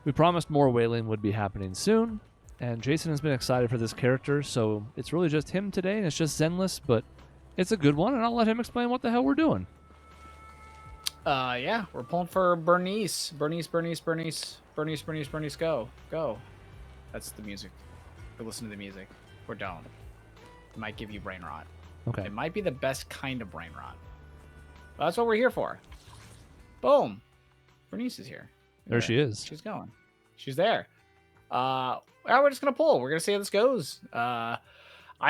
We promised more whaling would be happening soon, and Jason has been excited for this character, so it's really just him today, and it's just Zenless, but it's a good one, and I'll let him explain what the hell we're doing. Yeah, we're pulling for Bernice. Bernice, go. Go. That's the music. Go listen to the music. Or don't. It might give you brain rot. Okay. It might be the best kind of brain rot. But that's what we're here for. Boom. Bernice is here. There she is. She's going. She's there. Well, we're just gonna pull. We're gonna see how this goes. I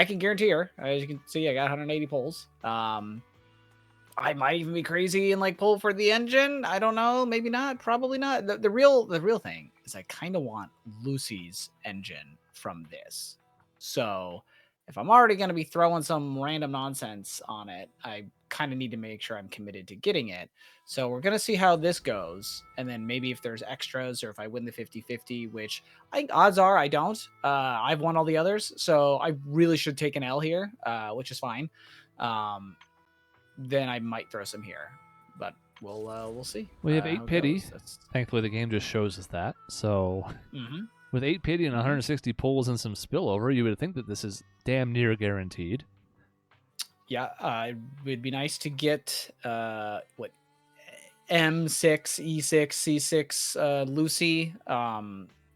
can guarantee her. As you can see, I got 180 pulls. I might even be crazy and like pull for the engine. I don't know. Maybe not. Probably not. The real thing is I kind of want Lucy's engine from this. So if I'm already going to be throwing some random nonsense on it, I kind of need to make sure I'm committed to getting it. So we're going to see how this goes. And then maybe if there's extras or if I win the 50-50, which I think odds are I don't. I've won all the others. So I really should take an L here, which is fine. Then I might throw some here, but we'll see. We have 8 pity. Thankfully, the game just shows us that. So, with 8 pity and 160 pulls and some spillover, you would think that this is damn near guaranteed. Yeah, it would be nice to get M6, E6, C6 Lucy,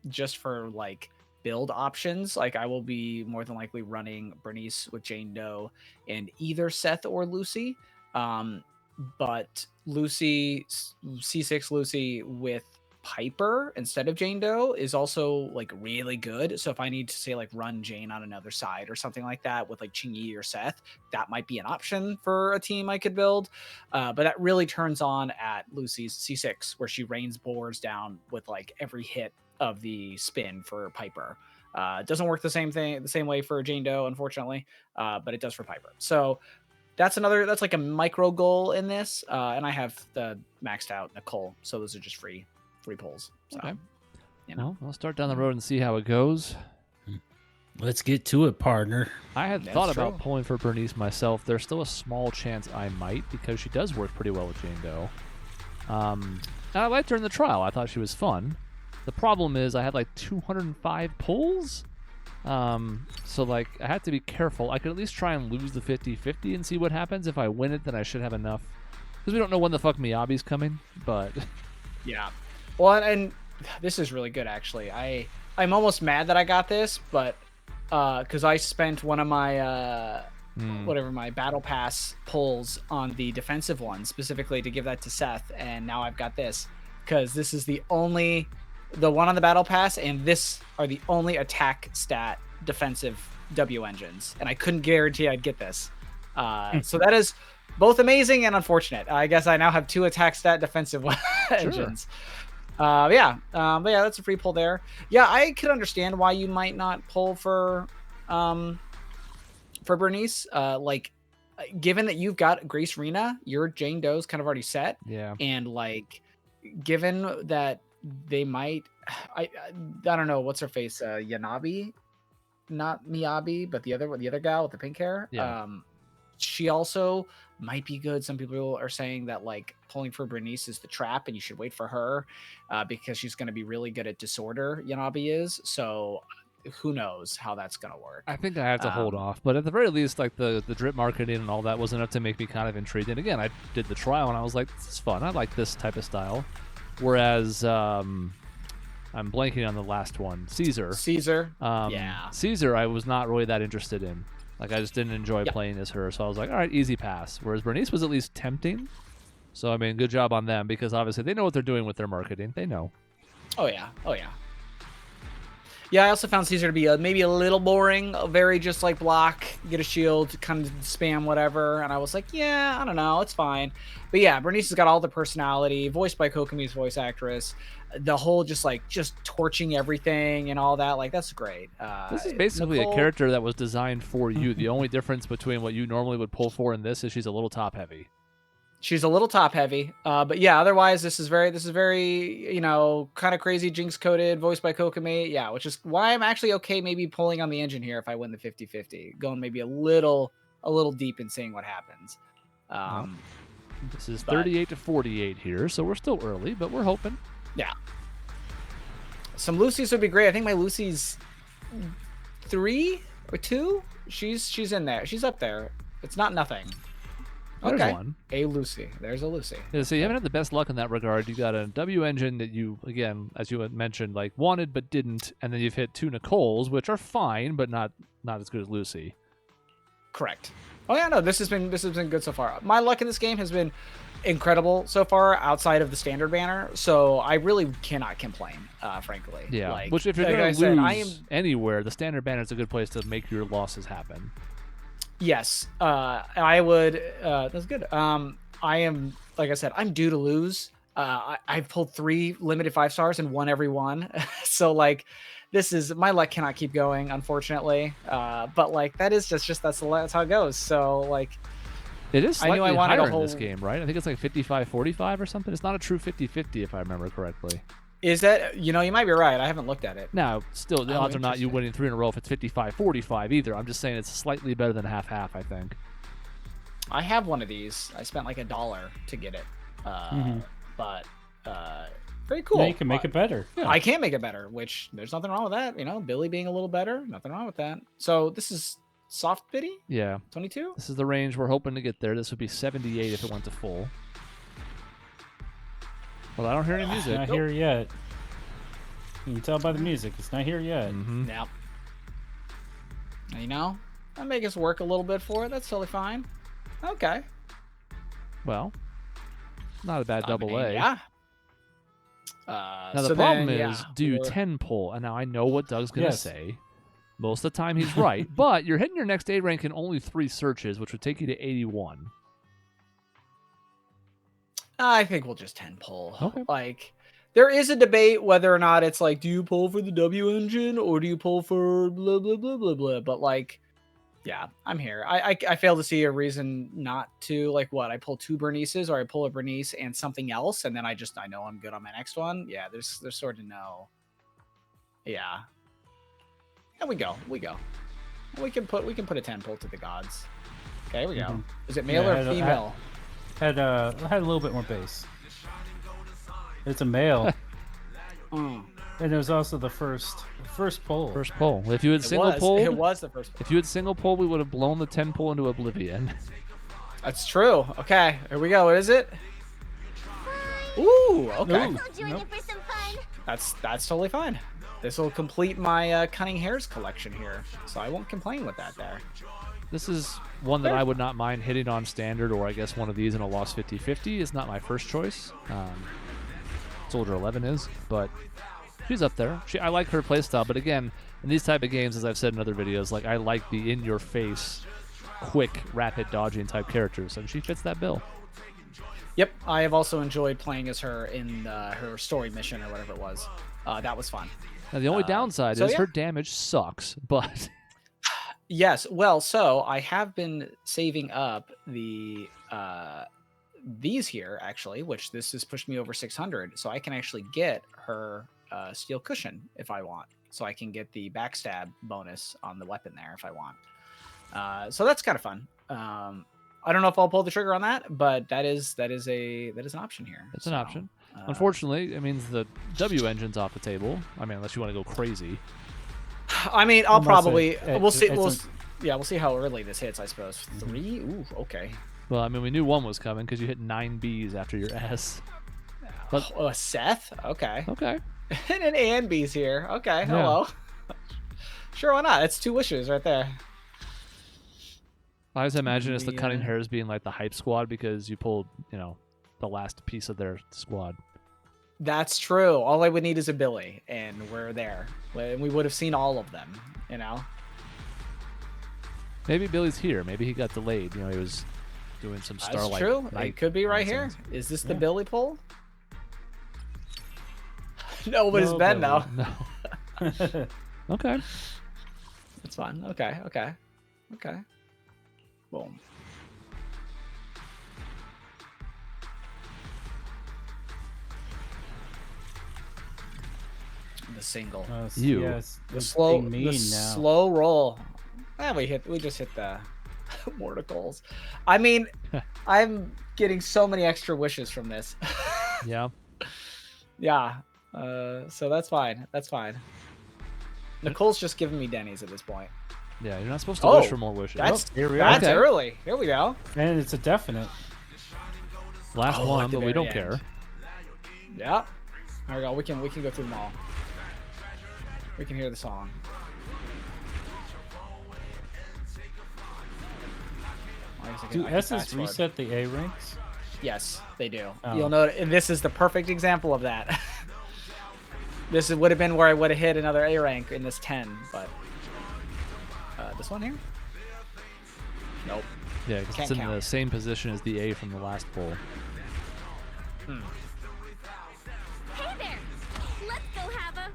just for like build options. Like I will be more than likely running Burnice with Jane Doe and either Seth or Lucy. But Lucy, C6 Lucy with Piper instead of Jane Doe is also like really good. So if I need to say like run Jane on another side or something like that with like Chingy or Seth, that might be an option for a team I could build. But that really turns on at Lucy's C6 where she rains boars down with like every hit of the spin for Piper. It doesn't work the same way for Jane Doe, unfortunately, but it does for Piper. So that's like a micro goal in this, and I have the maxed out Nicole, so those are just free pulls. So, okay. You know. Well, I'll start down the road and see how it goes. Let's get to it, partner. I had thought about pulling for Bernice myself. There's still a small chance I might because she does work pretty well with Jane Doe. And I liked her in the trial. I thought she was fun. The problem is I had like 205 pulls. So like I had to be careful. I could at least try and lose the 50-50 and see what happens. If I win it, then I should have enough. Because we don't know when the fuck Miyabi's coming, but... Yeah. Well, and this is really good, actually. I'm almost mad that I got this, but... because I spent one of my... my battle pass pulls on the defensive one, specifically to give that to Seth, and now I've got this. Because this is the one on the battle pass, and this are the only attack stat defensive W engines, and I couldn't guarantee I'd get this. So that is both amazing and unfortunate. I guess I now have 2 attack stat defensive engines. But yeah, that's a free pull there. Yeah, I could understand why you might not pull for Bernice. Like, given that you've got Grace Rena, your Jane Doe's kind of already set. Yeah. And like, given that they might, I don't know what's her face, Yanabi, not Miyabi, but the other gal with the pink hair. Yeah. She also might be good. Some people are saying that like pulling for Bernice is the trap, and you should wait for her because she's going to be really good at disorder. Yanabi is. So who knows how that's going to work. I think I have to hold off, but at the very least, like the drip marketing and all that was enough to make me kind of intrigued. And again, I did the trial and I was like, this is fun. I like this type of style. Whereas I'm blanking on the last one, Caesar. Yeah. Caesar, I was not really that interested in. Like, I just didn't enjoy playing as her, so I was like, all right, easy pass. Whereas Bernice was at least tempting. So, I mean, good job on them, because obviously they know what they're doing with their marketing. They know. Oh, yeah. Yeah, I also found Caesar to be maybe a little boring. Very just like block, get a shield, kind of spam whatever. And I was like, yeah, I don't know, it's fine. But yeah, Bernice has got all the personality, voiced by Kokomi's voice actress. The whole just torching everything and all that. Like, that's great. This is basically a character that was designed for you. The only difference between what you normally would pull for and this is she's a little top heavy. She's a little top heavy, but yeah. Otherwise, this is very, kind of crazy, jinx coded, voiced by Kokomi. Yeah, which is why I'm actually okay maybe pulling on the engine here if I win the 50-50, going maybe a little deep and seeing what happens. This is 38 to 48 here, so we're still early, but we're hoping. Yeah. Some Lucy's would be great. I think my Lucy's 3 or 2. She's in there. She's up there. It's not nothing. There's Okay. one. A Lucy. There's a Lucy. Yeah, so you haven't had the best luck in that regard. You got a W engine that you, again, as you had mentioned, like wanted but didn't, and then you've hit 2 Nicoles, which are fine, but not as good as Lucy. Correct. Oh yeah, no, this has been good so far. My luck in this game has been incredible so far, outside of the standard banner. So I really cannot complain, frankly. Yeah. Like, Which if you're like gonna I said, lose anywhere, the standard banner is a good place to make your losses happen. Yes, I would. That's good. I am, like I said, I'm due to lose. I've pulled 3 limited 5 stars and won every one. So like, this is my luck cannot keep going, unfortunately. But like that's how it goes. So like, It is I knew slightly I wanted a higher in whole- this game, right? I think it's like 55-45 or something. It's not a true 50-50 if I remember correctly. is that, you might be right. I haven't looked at it. Now, still, the Oh, odds are not you interesting. winning 3 in a row if it's 55-45 either. I'm just saying it's slightly better than half-half, I think. I have one of these. I spent like $1 to get it. But very cool. Yeah, you can make it better. Yeah. I can make it better, which there's nothing wrong with that. Billy being a little better, nothing wrong with that. So this is soft biddy, Yeah. 22. This is the range we're hoping to get there. This would be 78 if it went to full. Well, I don't hear any It's music. not here yet. You can tell by the music. It's not here yet. Mm-hmm. Yep. That make us work a little bit for it. That's totally fine. Okay. Well, not a bad double A. Yeah. Now so the problem then, is, yeah, do you we're- 10 pull? And now I know what Doug's gonna Yes. say. Most of the time he's right, but you're hitting your next A rank in only 3 searches, which would take you to 81. I think we'll just 10 pull. Okay. Like, there is a debate whether or not it's like, do you pull for the W engine or do you pull for blah blah blah blah blah? But like, yeah, I'm here. I fail to see a reason not to. Like, what, I pull 2 Bernices or I pull a Bernice and something else, and then I know I'm good on my next one. Yeah, there's sort of no. Yeah. And we go. We can put a 10 pull to the gods. Okay, here we go. Mhm. Is it male Yeah, or female? Had a little bit more bass. It's a male, Mm. and it was also the first pull. First pull. If you had single It pulled, was the first. if you had single pull, we would have blown the 10 pull into oblivion. That's true. Okay, here we go. What is it? Ooh, okay. Ooh. So join you for some fun. That's totally fine. This will complete my cunning hairs collection here, so I won't complain with that there. This is one that I would not mind hitting on standard, or I guess one of these in a lost 50-50 is not my first choice. Soldier 11 is, but she's up there. I like her playstyle, but again, in these type of games, as I've said in other videos, like I like the in-your-face, quick, rapid dodging type characters, and she fits that bill. Yep, I have also enjoyed playing as her in her story mission or whatever it was. That was fun. Now, the only downside so is yeah. her damage sucks, but Yes, well, so I have been saving up the these here actually, which this has pushed me over 600, so I can actually get her steel cushion if I want. So I can get the backstab bonus on the weapon there if I want. So that's kind of fun. I don't know if I'll pull the trigger on that, but that is an option here. it's an So, option. Unfortunately, it means the W engine's off the table. I mean, unless you want to go crazy. I mean, I'll Unless probably we'll see. it's We'll see how early this hits. I suppose 3. Ooh, okay. Well, I mean, we knew one was coming because you hit 9 Bs after your S. But- Oh, Seth. Okay. Okay. And an A and B's here. Okay. Hello. Sure, why not? It's 2 wishes right there. I always imagine it's the We, Cunning Hairs being like the hype squad because you pulled, the last piece of their squad. That's true. All I would need is a Billy, and we're there. And we would have seen all of them. Maybe Billy's here. Maybe he got delayed. He was doing some That's Starlight. true. Night It could be right here. nonsense. Is this the Yeah. Billy pull? No, but it's No Ben Billy. now. No. Okay. It's fine. Okay. Boom. The single. You. Yes, The it's slow, being the mean now. slow roll. We just hit the mortacles. I mean, I'm getting so many extra wishes from this. Yeah. Yeah. So that's fine. That's fine. Nicole's just giving me Denny's at this point. Yeah, you're not supposed to wish Oh, for more wishes. That's here we are. that's Okay. early. Here we go. And it's a definite. Last Oh, one, at the but we very don't end. care. Yeah. There we go. We can go through them all. We can hear the song. I guess I can- Do I can S's fast forward. reset the A ranks? Yes, they do. Oh. You'll know, and this is the perfect example of that. This would have been where I would have hit another A rank in this 10, but this one here? Nope. Yeah, 'cause it's Can't in count. the same position as the A from the last poll. Hmm. Hey there! Let's go have a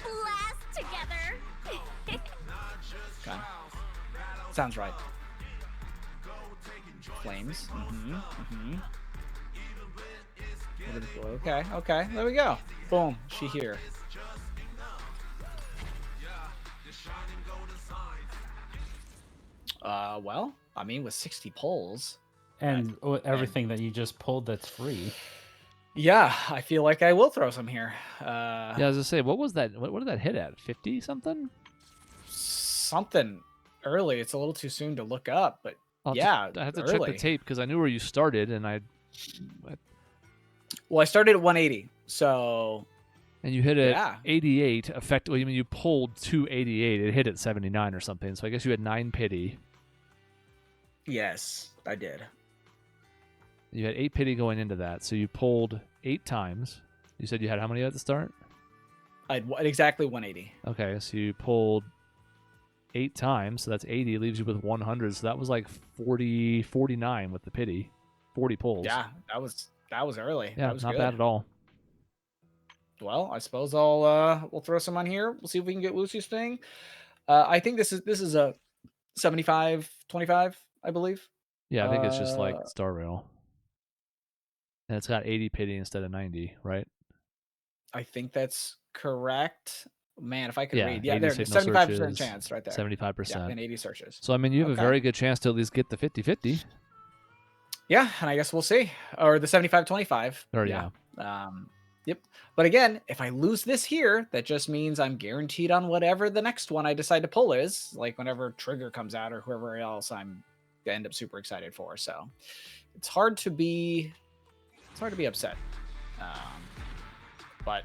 blast together! Okay. Sounds right. Flames. Okay, okay. There we go. Boom. She here. Well, I mean, with 60 polls, And everything that you just pulled that's free. yeah, I feel like I will throw some here. Yeah, I was gonna say, what was that? What did that hit at? 50 something? Something early. It's a little too soon to look up, but yeah, I have to early. check the tape because I knew where you started, and Well, I started at 180, so and you hit it Yeah. 88. Effectively, I mean, you pulled to 88. It hit at 79 or something. So I guess you had 9 pity. yes, I did. You had 8 pity going into that, so you pulled 8 times. You said you had how many at the start? I had exactly 180. Okay, so you pulled 8 times, so that's 80. Leaves you with 100. So that was like 49 with the pity. 40 pulls. Yeah, that was early. Yeah, that was not good. bad at all. Well, I suppose we'll throw some on here. We'll see if we can get Lucy's thing. I think this is a 75-25, I believe. Yeah, I think it's just like Uh, Star Rail. And it's got 80 pity instead of 90, right? I think that's correct. Man, if I could Yeah, read. Yeah, 80 there's signal 75% searches, chance right there. 75%. Yeah, and 80 searches. So, I mean, you have a Okay. very good chance to at least get the 50-50. Yeah, and I guess we'll see. Or the 75-25. Or, yeah. Yep. But again, if I lose this here, that just means I'm guaranteed on whatever the next one I decide to pull is, like whenever Trigger comes out or whoever else I'm gonna end up super excited for. So it's hard to be upset. But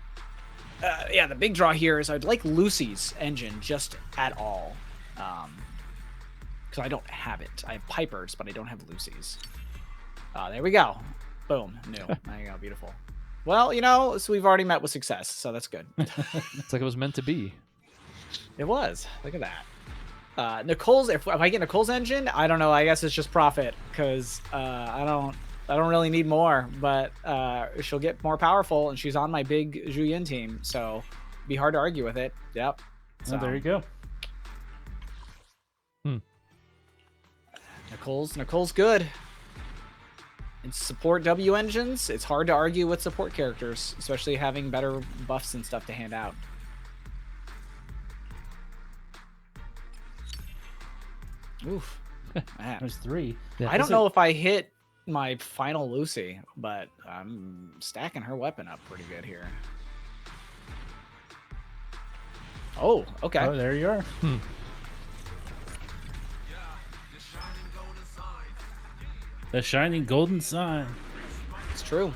yeah, the big draw here is I'd like Lucy's engine just at all. Because I don't have it. I have Piper's, but I don't have Lucy's. There we go. Boom. New. There you go. Beautiful. Well, so we've already met with success, so that's good. It's like it was meant to be. It was. Look at that. Nicole's. If I get Nicole's engine, I don't know. I guess it's just profit because I don't really need more. But she'll get more powerful, and she's on my big Julian team, so it'd be hard to argue with it. Yep. So there you go. Nicole's good. And support W engines, it's hard to argue with support characters, especially having better buffs and stuff to hand out. Oof. Man. There's 3. Yeah, I don't know if I hit my final Lucy, but I'm stacking her weapon up pretty good here. Oh, okay. Oh, there you are. The shining golden sign. It's true.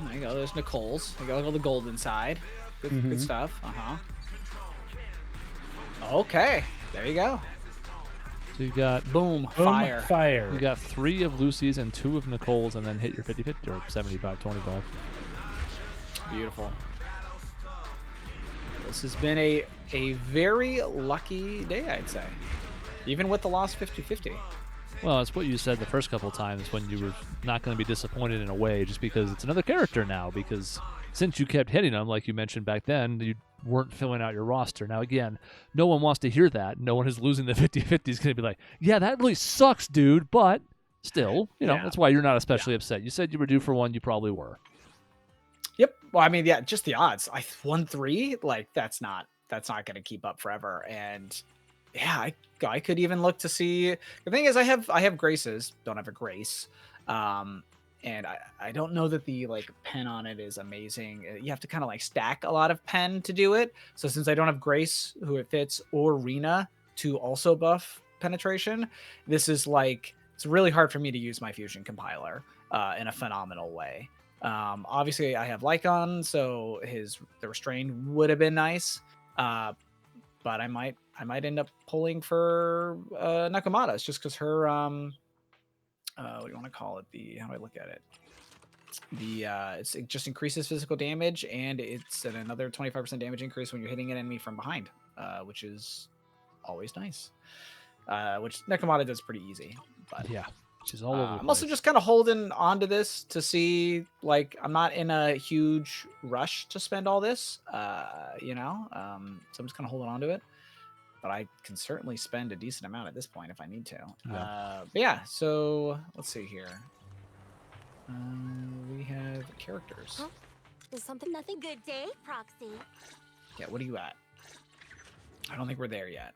There you go. There's Nicole's. There you go. The gold inside. Good stuff. Okay. There you go. So you got Boom. Boom, Fire. Fire. you got 3 of Lucy's and 2 of Nicole's, and then hit your 50-50 or 75-25. Beautiful. This has been a very lucky day, I'd say. Even with the lost 50-50. Well, it's what you said the first couple times when you were not going to be disappointed in a way, just because it's another character now. Because since you kept hitting them, like you mentioned back then, you weren't filling out your roster. Now, again, no one wants to hear that. No one is losing the 50-50 is going to be like, yeah, that really sucks, dude, but Still, Yeah. that's why you're not especially upset. You said you were due for one. You probably were. Yep. Well, I mean, yeah, just the odds. 1-3, like that's not going to keep up forever. And yeah, I could even look to see. The thing is, I have graces. Don't have a grace. And I don't know that the like pen on it is amazing. You have to kind of like stack a lot of pen to do it. So since I don't have Grace, who it fits, or Rena to also buff penetration, this is like it's really hard for me to use my fusion compiler in a phenomenal way. Obviously I have Lycon, so the restrain would have been nice. But I might end up pulling for Nakamata's just because her what do you want to call it? How do I look at it? It just increases physical damage, and it's at another 25% damage increase when you're hitting an enemy from behind, which is always nice. Which Nakamata does pretty easy. But Yeah, she's all over the place. I'm also just kind of holding on to this to see, like, I'm not in a huge rush to spend all this, so I'm just kind of holding on to it. But I can certainly spend a decent amount at this point if I need to. Yeah. But yeah, so let's see here. We have characters. Huh? Is something nothing? Good day, Proxy. Yeah, what are you at? I don't think we're there yet.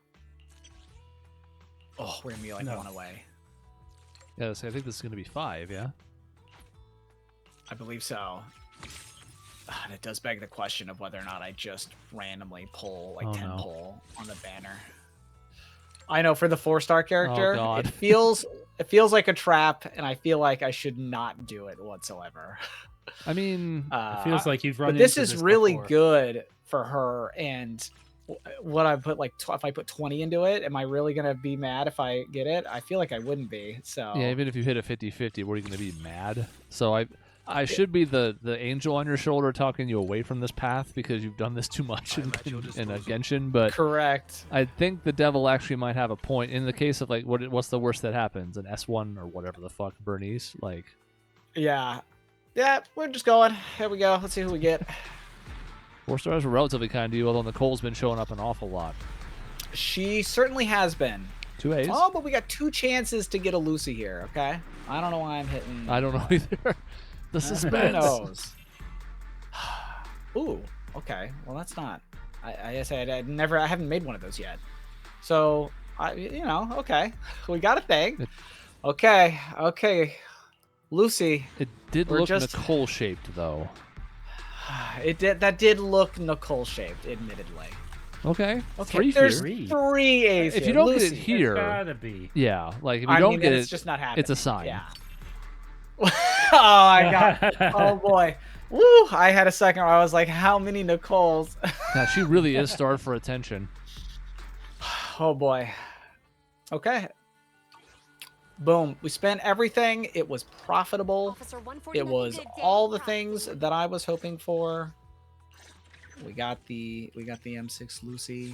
Oh, we're gonna be like one away. Yeah, so I think this is going to be 5, yeah? I believe so. And it does beg the question of whether or not I just randomly pull like 10 pull on the banner. I know for the 4-star character, God. it feels like a trap, and I feel like I should not do it whatsoever. I mean, It feels like you've run but this into is really before. good for her. And what I put like if I put 20 into it, am I really gonna be mad if I get it? I feel like I wouldn't be. So yeah, even if you hit a 50-50, what are you going to be, mad? So I should be the angel on your shoulder talking you away from this path because you've done this too much in a Genshin, but correct. I think the devil actually might have a point in the case of like what's the worst that happens, an S1 or whatever the fuck, Bernice, like. Yeah, we're just going. Here we go. Let's see who we get. 4 stars were relatively kind to you, although Nicole's been showing up an awful lot. She certainly has been. 2 A's. Oh, but we got 2 chances to get a Lucy here. Okay, I don't know why I'm hitting. I don't know either. The Who suspense. knows? Ooh, okay. Well, that's not. I guess I haven't made one of those yet. So okay. We got a thing. Okay. Lucy. It did We're look just- Nicole shaped though. That did look Nicole shaped, admittedly. Okay. Okay, 3 there's here. 3 A's. If here. you don't Lucy. get it here, Gotta be. yeah, like if you I don't mean, get then it, it's just not happening. it's a sign. Yeah. Oh, I got. Oh boy. Woo! I had a second where I was like, "How many Nicoles?" Yeah, she really is starved for attention. Oh boy. Okay. Boom. We spent everything. It was profitable. Officer 140, It was good day, all the Proxy. things that I was hoping for. We got the M6 Lucy.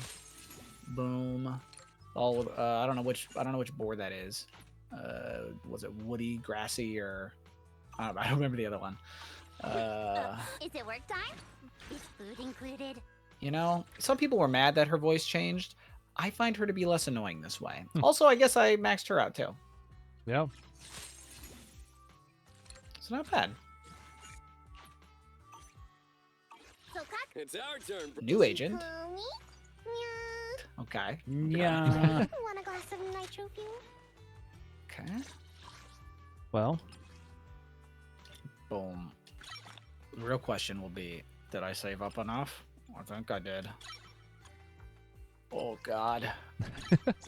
Boom. All of, I don't know which board that is. Was it woody, grassy, or I don't remember the other one. Is it work time? Is food included? Some people were mad that her voice changed. I find her to be less annoying this way. Also, I guess I maxed her out too. Yeah. It's not bad. So, cock. It's our turn. New agent. Meow. Okay. Yeah. Want a glass of nitro fuel? Okay. Well, Boom. The real question will be, did I save up enough? I think I did. Oh, God.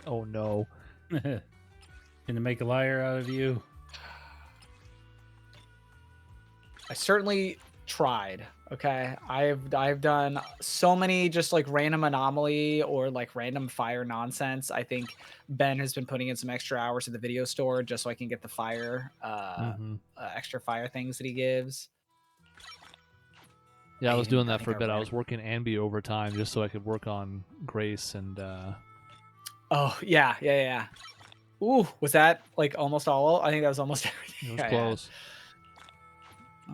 oh no. Gonna make a liar out of you. I certainly tried. Okay. I've done so many just like random anomaly or like random fire nonsense. I think Ben has been putting in some extra hours at the video store just so I can get the fire, extra fire things that he gives. Yeah, I was And doing I that for a think I bit. I ran- was working Ambi overtime just so I could work on Grace and Oh, yeah. Ooh, was that like almost all? I think that was almost everything. it was I had. close.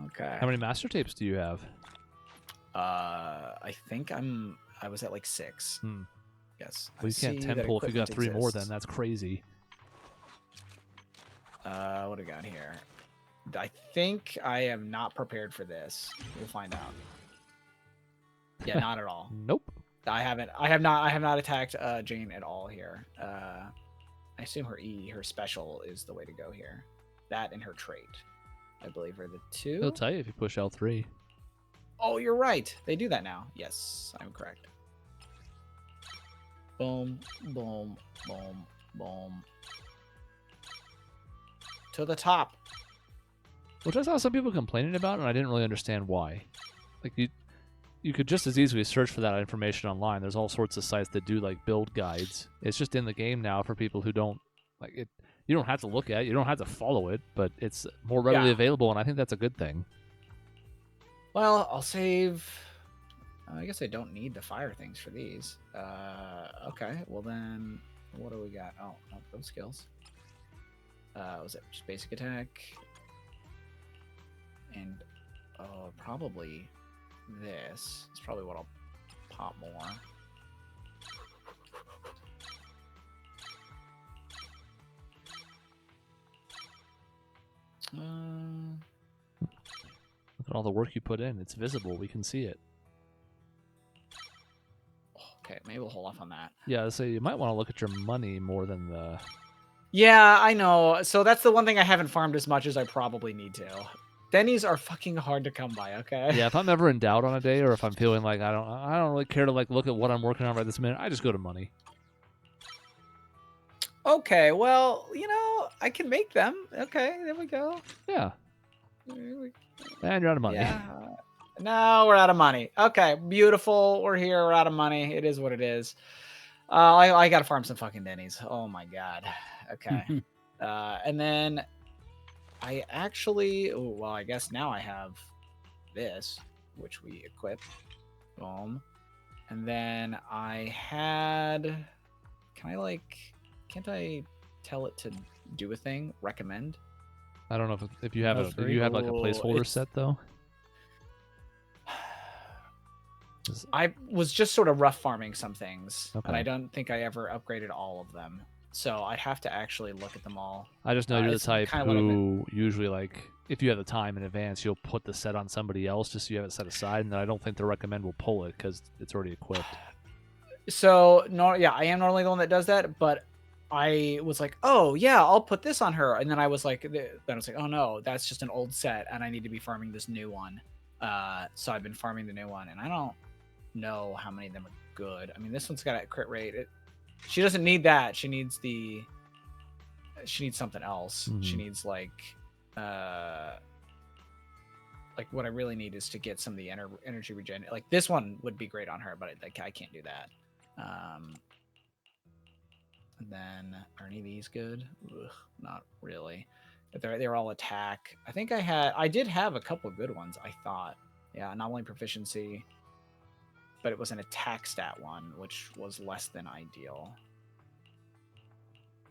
Okay. How many master tapes do you have? I think I was at like 6. Hmm. Yes. Well, you can't 10 pull if you got 3 more then. That's crazy. What do we got here? I think I am not prepared for this. We'll find out. Yeah, not at all. Nope. I have not attacked Jane at all here. I assume her special is the way to go here. That and her trait, I believe, are the two. He'll tell you if you push L3. Oh, you're right. They do that now. Yes, I'm correct. Boom, boom, boom, boom. To the top. Which I saw some people complaining about, and I didn't really understand why. Like, you could just as easily search for that information online. There's all sorts of sites that do, like, build guides. It's just in the game now for people who don't, like, it. You don't have to look at it. You don't have to follow it, but it's more readily available, and I think that's a good thing. Well, I'll save... I guess I don't need to fire things for these. Okay, well then, what do we got? Oh, no, those skills. Was it just basic attack? And, probably this. It's probably what I'll pop more. Look at all the work you put in. It's visible. We can see it. Okay, maybe we'll hold off on that. Yeah, so you might want to look at your money more than the... Yeah, I know. So that's the one thing I haven't farmed as much as I probably need to. Bennies are fucking hard to come by, okay? Yeah, if I'm ever in doubt on a day, or if I'm feeling like I don't really care to like look at what I'm working on right this minute, I just go to money. Okay, well, you know, I can make them. Okay, there we go. Yeah. And you're out of money. Yeah. No, we're out of money. Okay, beautiful. We're here. We're out of money. It is what it is. I gotta farm some fucking Denny's. Oh my god. Okay. And then I actually, well, I guess now I have this, which we equip. Boom. And then I had, can't I tell it to do a thing? Recommend? I don't know if you have if you have like a placeholder set though. I was just sort of rough farming some things, Okay. and I don't think I ever upgraded all of them. So I'd have to actually look at them all. I just know you're the it's type kinda what I've who usually, like, if you have the time in advance, you'll put the set on somebody else just so you have it set aside, and then I don't think the recommend will pull it because it's already equipped. So, no, yeah, I am normally the one that does that, but I was like, oh, yeah, I'll put this on her. And then I was like, oh, no, that's just an old set, and I need to be farming this new one. So I've been farming the new one, and I don't know how many of them are good. I mean, this one's got a crit rate. She doesn't need that. She needs something else. Mm-hmm. She needs like what I really need is to get some of the energy regen. Like this one would be great on her, but I can't do that. And then are any of these good? Ugh, not really. But they're all attack. I think I did have a couple of good ones. I thought, yeah, not only proficiency, but it was an attack stat one, which was less than ideal.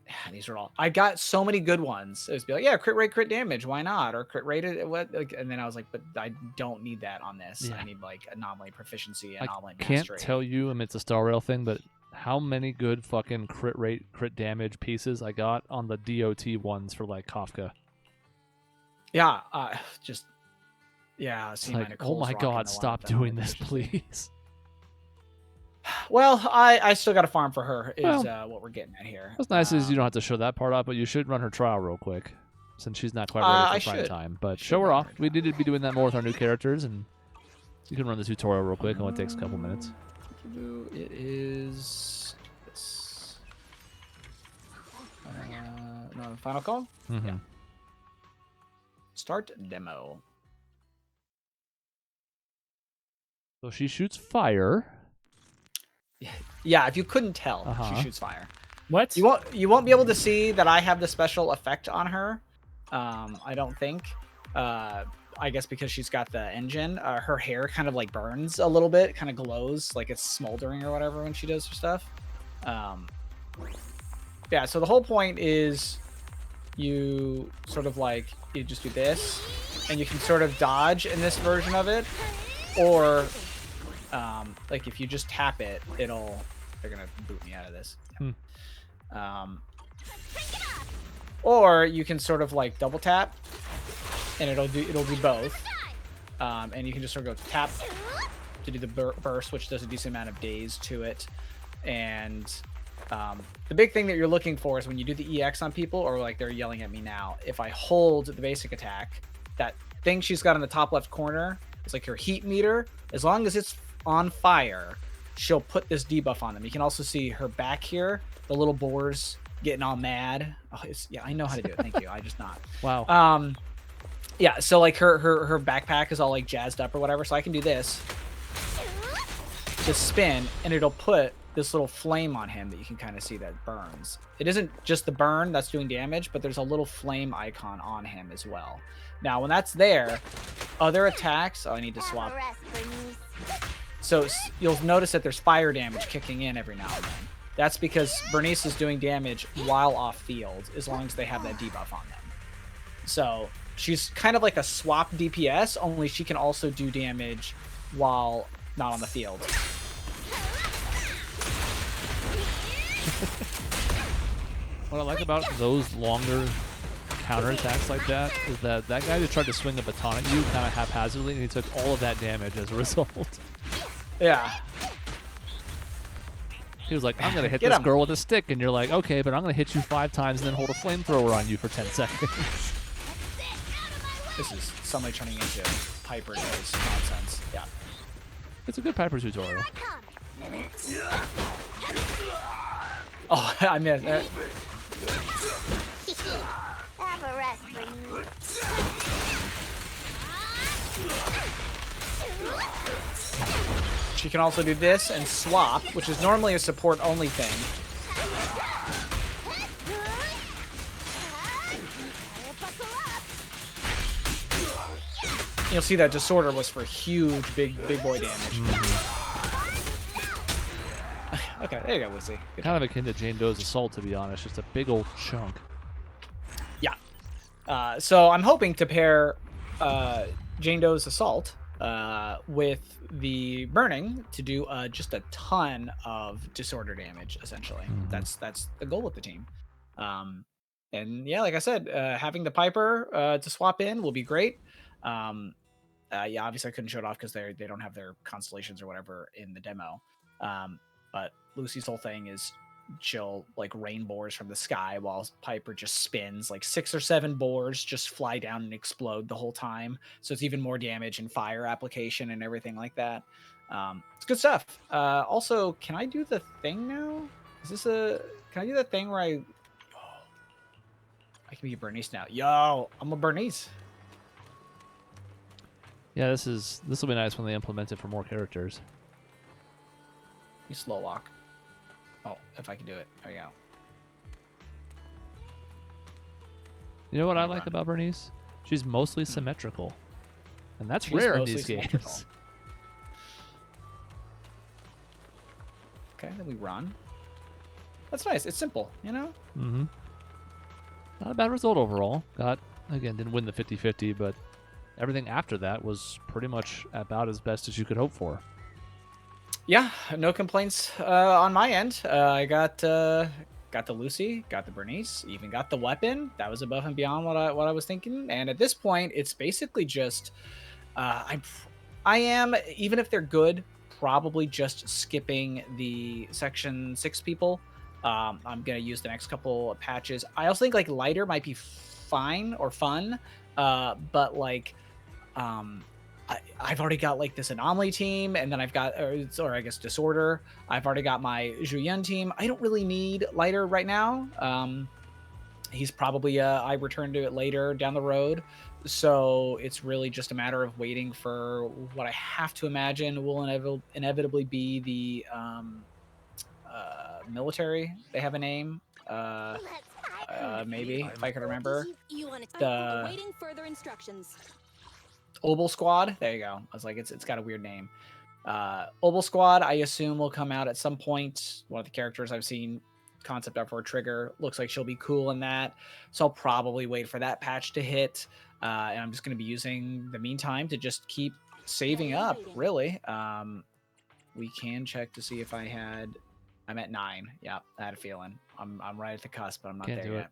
Yeah, these are all. I got so many good ones. It was be like, yeah, crit rate, crit damage, why not? Or crit rate, what? Like, and then I was like, but I don't need that on this. Yeah. I need like anomaly proficiency, I anomaly can't mastery. tell you, I mean, it's a Star Rail thing, but how many good fucking crit rate, crit damage pieces I got on the DOT ones for like Kafka. Yeah, yeah. It's like, oh my god, stop doing this, please. Well, I still got to farm for her. Is Well, what we're getting at here. What's nice is you don't have to show that part off, but you should run her trial real quick, since she's not quite ready for prime time. But show her off. We need to be doing that more with our new characters, and you can run the tutorial real quick. It only takes a couple minutes. It is this. No, final call. Mm-hmm. Yeah. Start demo. So she shoots fire. Yeah, if you couldn't tell, Uh-huh. she shoots fire. What? You won't be able to see that I have the special effect on her. I don't think. I guess because she's got the engine, her hair kind of like burns a little bit, kind of glows like it's smoldering or whatever when she does her stuff. Yeah, so the whole point is you sort of like, you just do this and you can sort of dodge in this version of it, or like if you just tap it, they're gonna boot me out of this. Or you can sort of like double tap, and it'll do both. And you can just sort of go tap to do the burst, which does a decent amount of days to it. And the big thing that you're looking for is when you do the EX on people, or like they're yelling at me now, if I hold the basic attack, that thing she's got in the top left corner is like her heat meter. As long as it's on fire, she'll put this debuff on them. You can also see her back here, the little boars getting all mad. Oh, yeah, I know how to do it. Thank you. I just not. Wow. Yeah, so like her backpack is all like jazzed up or whatever. So I can do this, just spin, and it'll put this little flame on him that you can kind of see that burns. It isn't just the burn that's doing damage, but there's a little flame icon on him as well. Now, when that's there, other attacks... Oh, I need to swap. So you'll notice that there's fire damage kicking in every now and then. That's because Bernice is doing damage while off field, as long as they have that debuff on them. So she's kind of like a swap DPS, only she can also do damage while not on the field. What I like about those longer counterattacks like that is that guy just tried to swing a baton at you kind of haphazardly, and he took all of that damage as a result. Yeah. He was like, I'm going to hit this girl with a stick, and you're like, okay, but I'm going to hit you 5 times and then hold a flamethrower on you for 10 seconds. This is suddenly turning into Piper Days nonsense. Yeah. It's a good Piper tutorial. Oh, I missed it. Have a rest, Bernice. She can also do this and swap, which is normally a support-only thing. You'll see that Disorder was for huge, big boy damage. Okay, there you go, Lucy. Good Kind of akin to Jane Doe's Assault, to be honest. Just a big old chunk. Yeah. So I'm hoping to pair Jane Doe's Assault with the Burning to do just a ton of Disorder damage, essentially. That's the goal with the team. And yeah, like I said, having the Piper to swap in will be great. Yeah, obviously I couldn't show it off because they don't have their constellations or whatever in the demo. But Lucy's whole thing is she'll like rain boars from the sky while Piper just spins. Like 6 or 7 boars just fly down and explode the whole time. So it's even more damage and fire application and everything like that. It's good stuff. Also, can I do the thing now? Can I do the thing where I can be a Bernice now? Yo, I'm a Bernice. Yeah, this will be nice when they implement it for more characters. You slow walk. Oh, if I can do it. There you go. You know what I like about Bernice? She's mostly symmetrical. And that's She's rare in mostly these symmetrical. games. Okay, then we run. That's nice. It's simple, you know? Mm-hmm. Not a bad result overall. Didn't win the 50-50, but everything after that was pretty much about as best as you could hope for. Yeah, no complaints on my end. I got the Lucy, got the Bernice, even got the weapon. That was above and beyond what I was thinking. And at this point, it's basically just I am, even if they're good, probably just skipping the Section 6 people. I'm gonna use the next couple of patches. I also think like lighter might be fine or fun, but like I've already got like this anomaly team, and then I've got, or I guess Disorder. I've already got my Zhu team. I don't really need lighter right now. He's probably I return to it later down the road, so it's really just a matter of waiting for what I have to imagine will inevitably be the military. They have a name. Maybe if I can remember. Awaiting further instructions. Obel Squad. There you go. I was like, it's got a weird name. Obel Squad, I assume, will come out at some point. One of the characters I've seen concept art for Trigger. Looks like she'll be cool in that. So I'll probably wait for that patch to hit. And I'm just going to be using the meantime to just keep saving up, really. We can check to see if I'm at 9. Yeah, I had a feeling. I'm right at the cusp, but I'm not Can't there do yet.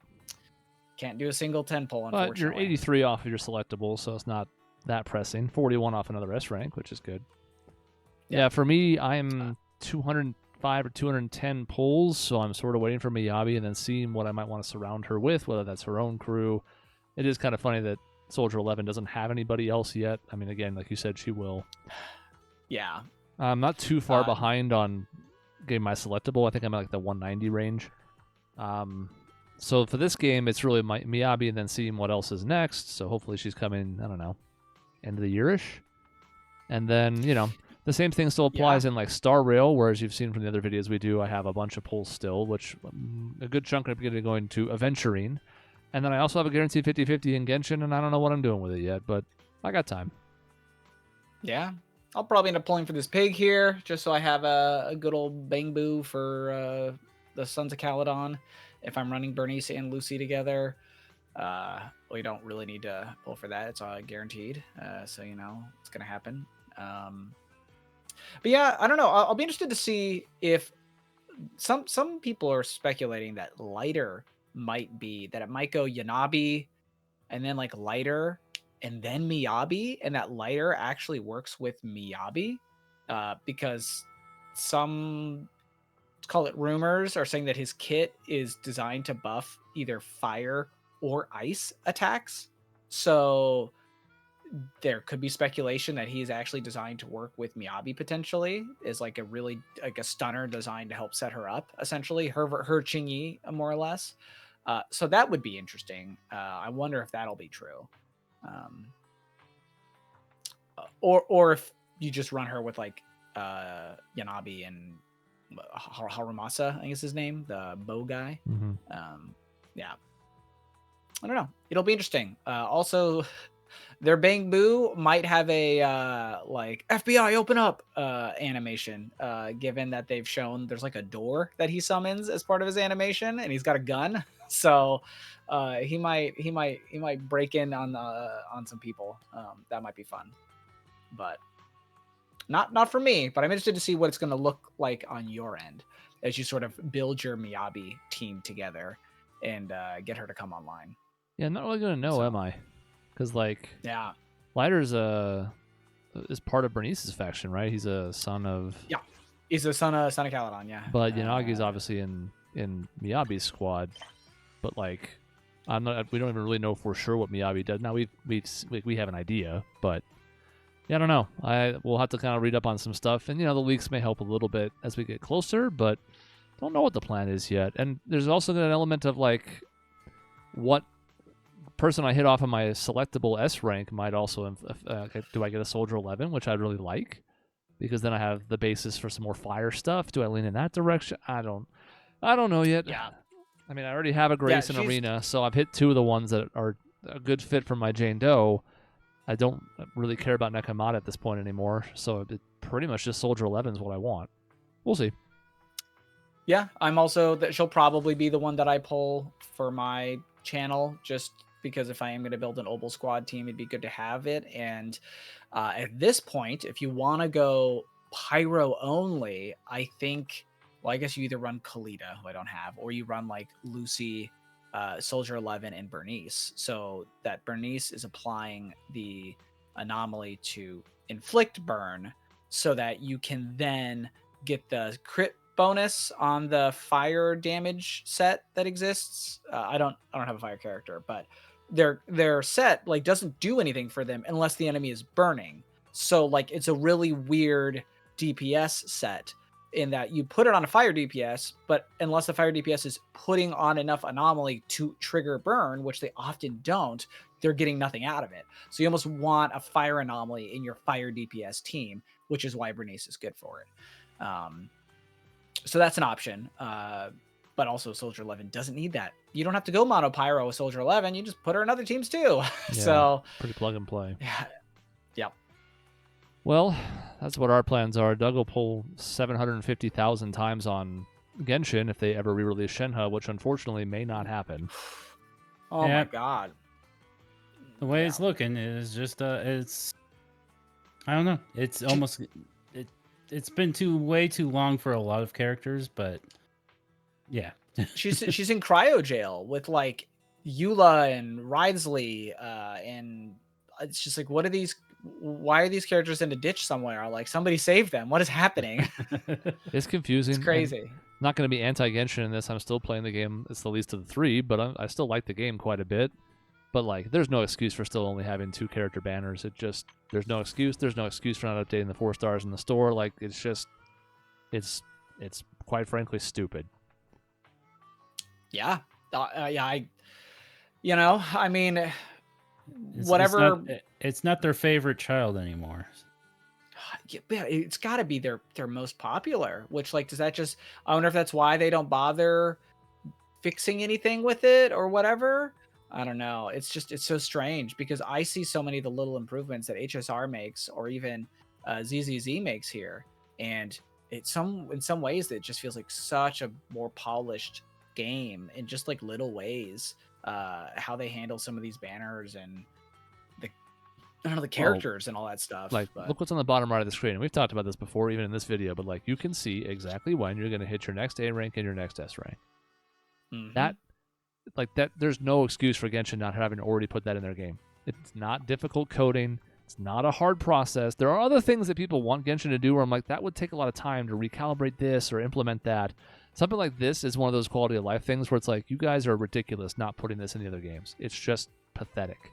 Can't do a single 10 pull, But unfortunately. you're 83 off of your selectable, so it's not that pressing. 41 off another S rank, which is good. Yeah, for me, I'm 205 or 210 pulls, so I'm sort of waiting for Miyabi and then seeing what I might want to surround her with, whether that's her own crew. It is kind of funny that Soldier 11 doesn't have anybody else yet. I mean, again, like you said, she will. Yeah. I'm not too far behind on getting my selectable. I think I'm at like the 190 range. So for this game, it's really Miyabi and then seeing what else is next. So hopefully she's coming, I don't know, end of the year-ish. And then, the same thing still applies in like Star Rail, whereas you've seen from the other videos we do, I have a bunch of pulls still, which a good chunk are going to Aventurine. And then I also have a guaranteed 50-50 in Genshin, and I don't know what I'm doing with it yet, but I got time. Yeah. I'll probably end up pulling for this pig here, just so I have a good old bang boo for the Sons of Caledon. If I'm running Bernice and Lucy together, we don't really need to pull for that. It's all guaranteed. So, it's going to happen. But yeah, I don't know. I'll be interested to see if some people are speculating that lighter might be that it might go Yanabi and then like lighter and then Miyabi, and that lighter actually works with Miyabi because some, let's call it rumors, are saying that his kit is designed to buff either fire or ice attacks. So there could be speculation that he is actually designed to work with Miyabi potentially, is like a stunner designed to help set her up, essentially her Qingyi, more or less. So that would be interesting. I wonder if that'll be true. Or if you just run her with like Yanabi and Harumasa, I think is his name, the bow guy. Yeah. I don't know. It'll be interesting. Also, their Bang Boo might have a like FBI open up animation, given that they've shown there's like a door that he summons as part of his animation, and he's got a gun. So he might break in on some people. That might be fun, but not for me. But I'm interested to see what it's going to look like on your end as you sort of build your Miyabi team together and get her to come online. Yeah, I'm not really going to know, am I? Because, Lighter's is part of Bernice's faction, right? He's a son of... Yeah, he's a son of Caledon, yeah. But Yanagi's obviously in Miyabi's squad. But, we don't even really know for sure what Miyabi does. Now, we have an idea, but... Yeah, I don't know. We'll have to kind of read up on some stuff. And, the leaks may help a little bit as we get closer, but don't know what the plan is yet. And there's also an element of, what person I hit off of my selectable S rank might also do I get a Soldier 11, which I'd really like, because then I have the basis for some more fire stuff. Do I lean in that direction? I don't know yet. Yeah. I mean, I already have a Grace in Arena, so I've hit two of the ones that are a good fit for my Jane Doe. I don't really care about Nekomata at this point anymore, so it pretty much just Soldier 11 is what I want. We'll see. Yeah, I'm also that she'll probably be the one that I pull for my channel, just because if I am going to build an Obel squad team, it'd be good to have it. And at this point, if you want to go Pyro only, I think, I guess you either run Kalita, who I don't have, or you run like Lucy, Soldier 11, and Burnice. So that Burnice is applying the anomaly to inflict burn so that you can then get the crit bonus on the fire damage set that exists. I don't have a fire character, but their set doesn't do anything for them unless the enemy is burning. So it's a really weird DPS set in that you put it on a fire DPS, but unless the fire DPS is putting on enough anomaly to trigger burn, which they often don't, they're getting nothing out of it. So you almost want a fire anomaly in your fire DPS team, which is why Bernice is good for it. So that's an option. But also Soldier 11 doesn't need that. You don't have to go mono pyro with Soldier 11. You just put her in other teams too. Yeah, so pretty plug and play. Yeah. Yep. Well, that's what our plans are. Doug will pull 750,000 times on Genshin if they ever re-release Shenhe, which unfortunately may not happen. Oh my god. The way it's looking is just it's I don't know. It's almost it's been way too long for a lot of characters, but yeah. she's in cryo jail with Eula and Ridesley, and it's just like, what are these? Why are these characters in a ditch somewhere? Like, somebody save them. What is happening? It's confusing. It's crazy. I'm not going to be anti-Genshin in this. I'm still playing the game. It's the least of the three, but I still like the game quite a bit. But like, there's no excuse for still only having 2 character banners. There's no excuse. There's no excuse for not updating the 4 stars in the store. Like, it's quite frankly stupid. Yeah. Yeah. I mean, It's whatever. It's not their favorite child anymore. Yeah, it's got to be their most popular. Which, like, does that just? I wonder if that's why they don't bother fixing anything with it or whatever. I don't know. It's so strange because I see so many of the little improvements that HSR makes or even ZZZ makes here, and in some ways it just feels like such a more polished game in just like little ways. How they handle some of these banners and the characters and all that stuff. Like, but look what's on the bottom right of the screen. And we've talked about this before, even in this video, but like, you can see exactly when you're going to hit your next A rank and your next S rank. mhm. That there's no excuse for Genshin not having already put that in their game. It's not difficult coding. It's not a hard process. There are other things that people want Genshin to do where I'm like, that would take a lot of time to recalibrate this or implement that. Something like this is one of those quality of life things where it's like, you guys are ridiculous not putting this in the other games. It's just pathetic.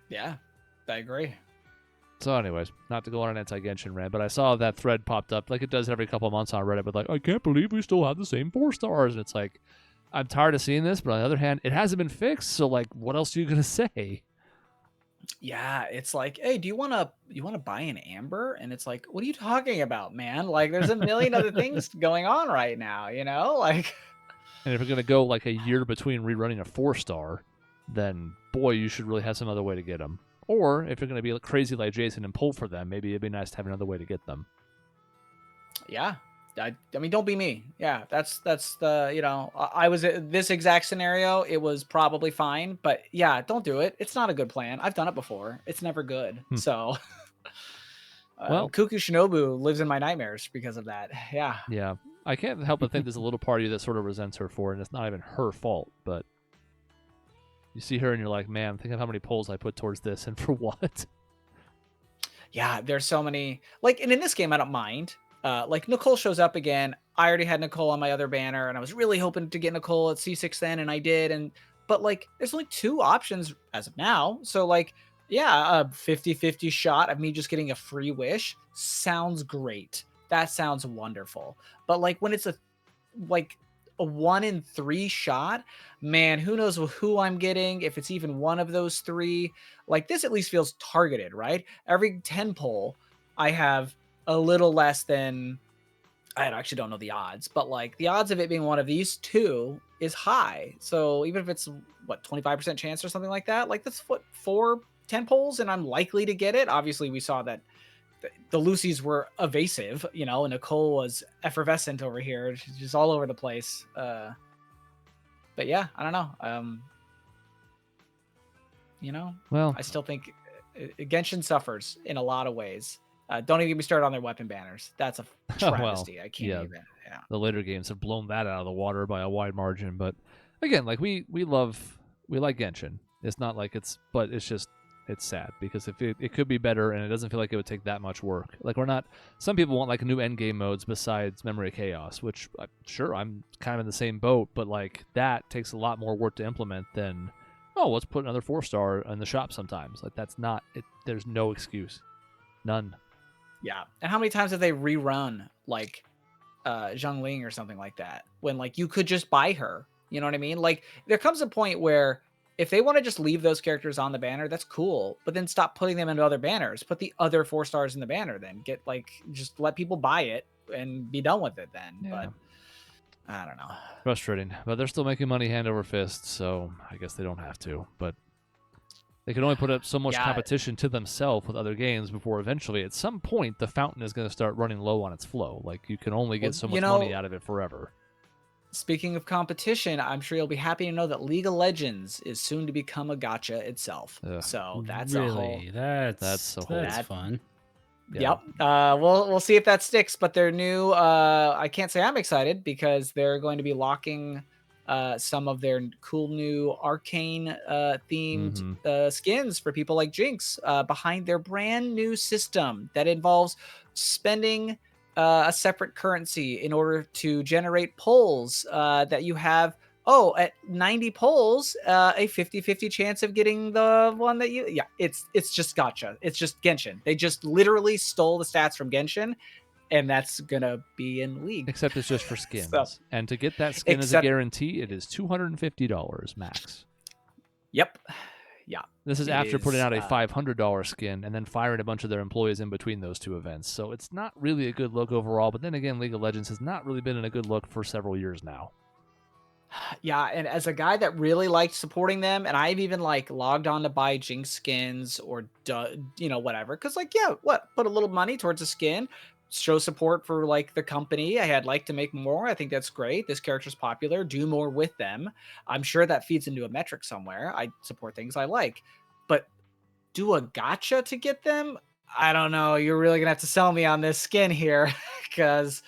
Yeah, I agree. So anyways, not to go on an anti-Genshin rant, but I saw that thread popped up like it does every couple of months on Reddit, but like, I can't believe we still have the same 4 stars. And it's like, I'm tired of seeing this, but on the other hand, it hasn't been fixed. So like, what else are you gonna say? Yeah, it's like, hey, do you want to buy an Amber? And it's like, what are you talking about, man? Like, there's a million other things going on right now, like. And if you're gonna go like a year between rerunning a 4 star, then boy, you should really have some other way to get them. Or if you're gonna be crazy like Jason and pull for them, maybe it'd be nice to have another way to get them. Yeah, I mean, don't be me. Yeah, that's the I was in this exact scenario. It was probably fine, but yeah, don't do it. It's not a good plan. I've done it before. It's never good. So, Well, Cuckoo Shinobu lives in my nightmares because of that. Yeah. yeah, I can't help but think there's a little part of you that sort of resents her for it, and it's not even her fault, but you see her and you're like, man, think of how many polls I put towards this, and for what? Yeah, there's so many. Like, and in this game, I don't mind. Like, Nicole shows up again. I already had Nicole on my other banner, and I was really hoping to get Nicole at C6 then, and I did. But like, there's only 2 options as of now. So like, yeah, a 50-50 shot of me just getting a free wish sounds great. That sounds wonderful. But like, when it's a 1 in 3 shot, man, who knows who I'm getting, if it's even one of those 3. Like, this at least feels targeted, right? Every 10 pull, I have a little less than, I actually don't know the odds, but like the odds of it being one of these 2 is high. So even if it's 25% chance or something like that, like that's 4 10 pulls and I'm likely to get it. Obviously we saw that the Lucys were evasive, and Nicole was effervescent over here. She's just all over the place. But yeah, I don't know. Well, I still think Genshin suffers in a lot of ways. Don't even get me started on their weapon banners. That's a travesty. I can't even. Yeah. The later games have blown that out of the water by a wide margin. But again, like we like Genshin. It's not like but it's just, it's sad because if it could be better and it doesn't feel like it would take that much work. Like some people want like new end game modes besides Memory of Chaos, which sure, I'm kind of in the same boat, but like that takes a lot more work to implement than, let's put another 4 star in the shop sometimes. Like that's not it. There's no excuse. None. Yeah. And how many times have they rerun like Zhongling or something like that when like you could just buy her? You know what I mean? Like there comes a point where if they want to just leave those characters on the banner, that's cool. But then stop putting them into other banners. Put the other 4 stars in the banner then. Just let people buy it and be done with it then. Yeah. But I don't know. Frustrating. But they're still making money hand over fist, so I guess they don't have to. But they can only put up so much competition to themselves with other games before eventually, at some point, the fountain is going to start running low on its flow. Like, you can only get so much money out of it forever. Speaking of competition, I'm sure you'll be happy to know that League of Legends is soon to become a gacha itself. Ugh. So that's really that's fun. Yeah. Yep. We'll see if that sticks. But their new, I can't say I'm excited because they're going to be locking some of their cool new arcane themed Mhm. skins for people like Jinx behind their brand new system that involves spending a separate currency in order to generate pulls that you have. Oh, at 90 pulls, a 50-50 chance of getting the one that you... Yeah, it's just Gacha. It's just Genshin. They just literally stole the stats from Genshin, and that's gonna be in League. Except it's just for skins. So, and to get that skin as a except- guarantee, it is $250 max. Yep. Yeah. This is It after putting is, out a $500 skin and then firing a bunch of their employees in between those two events. So it's not really a good look overall. But then again, League of Legends has not really been in a good look for several years now. Yeah, and as a guy that really liked supporting them, and I've even like logged on to buy Jinx skins or whatever, because like put a little money towards a skin, show support for like the company. I had like to make more. I think that's great. This character's popular. Do more with them. I'm sure that feeds into a metric somewhere. I support things I like, but do a gacha to get them? I don't know. You're really gonna have to sell me on this skin here, because.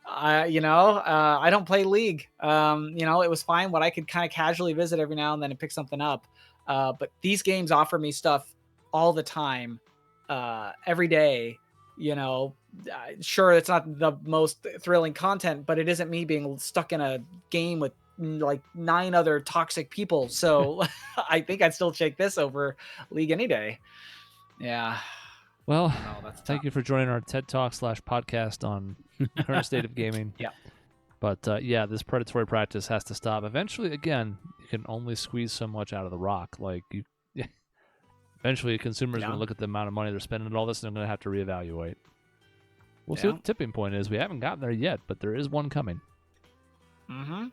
I don't play League. It was fine what I could kind of casually visit every now and then and pick something up. But these games offer me stuff all the time, every day. Sure, it's not the most thrilling content, but it isn't me being stuck in a game with like 9 other toxic people. So I think I'd still take this over League any day. Yeah. Well, that's thank tough. you for joining our TED Talk / podcast on the current state of gaming. Yeah. But this predatory practice has to stop. Eventually, again, you can only squeeze so much out of the rock. Like eventually, a consumer is going to look at the amount of money they're spending and all this, and they're going to have to reevaluate. We'll see what the tipping point is. We haven't gotten there yet, but there is one coming. Mm-hmm.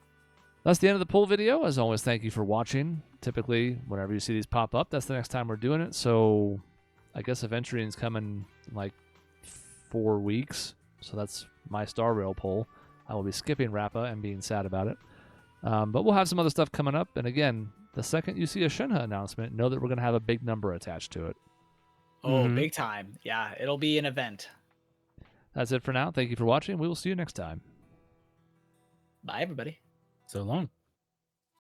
That's the end of the poll video. As always, thank you for watching. Typically, whenever you see these pop up, that's the next time we're doing it. So I guess Aventuring's coming in like 4 weeks. So that's my Star Rail poll. I will be skipping Rappa and being sad about it. But we'll have some other stuff coming up. And again, the second you see a Shenhe announcement, know that we're going to have a big number attached to it. Oh, big time. Yeah, it'll be an event. That's it for now. Thank you for watching. We will see you next time. Bye, everybody. So long.